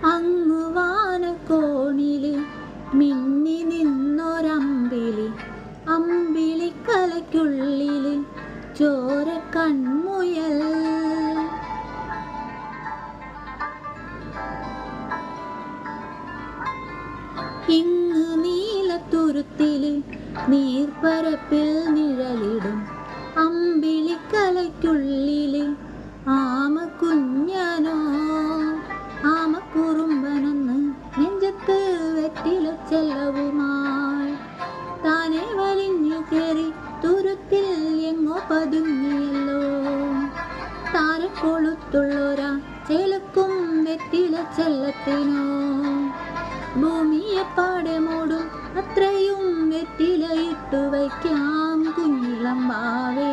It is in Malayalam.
അങ്ങു വാനക്കോണില് മിന്നി നിന്നൊരമ്പിളി, അമ്പിളിക്കലയ്ക്കുള്ളില് ചോര കൺമുയൽ. ഇങ്ങ് നീലത്തുരുത്തില് നീർപ്പരപ്പിൽ നിഴലിടും അമ്പിളിക്കലയ്ക്കുള്ളില് ആമക്കുഞ്ഞനോ. ആമക്കുറുമ്പനെന്ന് നെഞ്ചത്ത് വെറ്റില ചെല്ലവുമായി താനെ വലിഞ്ഞു കയറി തുരുത്തിൽ എങ്ങോ പതുങ്ങിയല്ലോ. താരക്കൊളുത്തുള്ളൊരാ ചേലക്കും വെറ്റില ചെല്ലത്തിനോ. ഭൂമിയെ പാടെ മൂടും അത്രയും വെറ്റില ഇട്ടു വയ്ക്കാം കുഞ്ഞിളം വാവേ.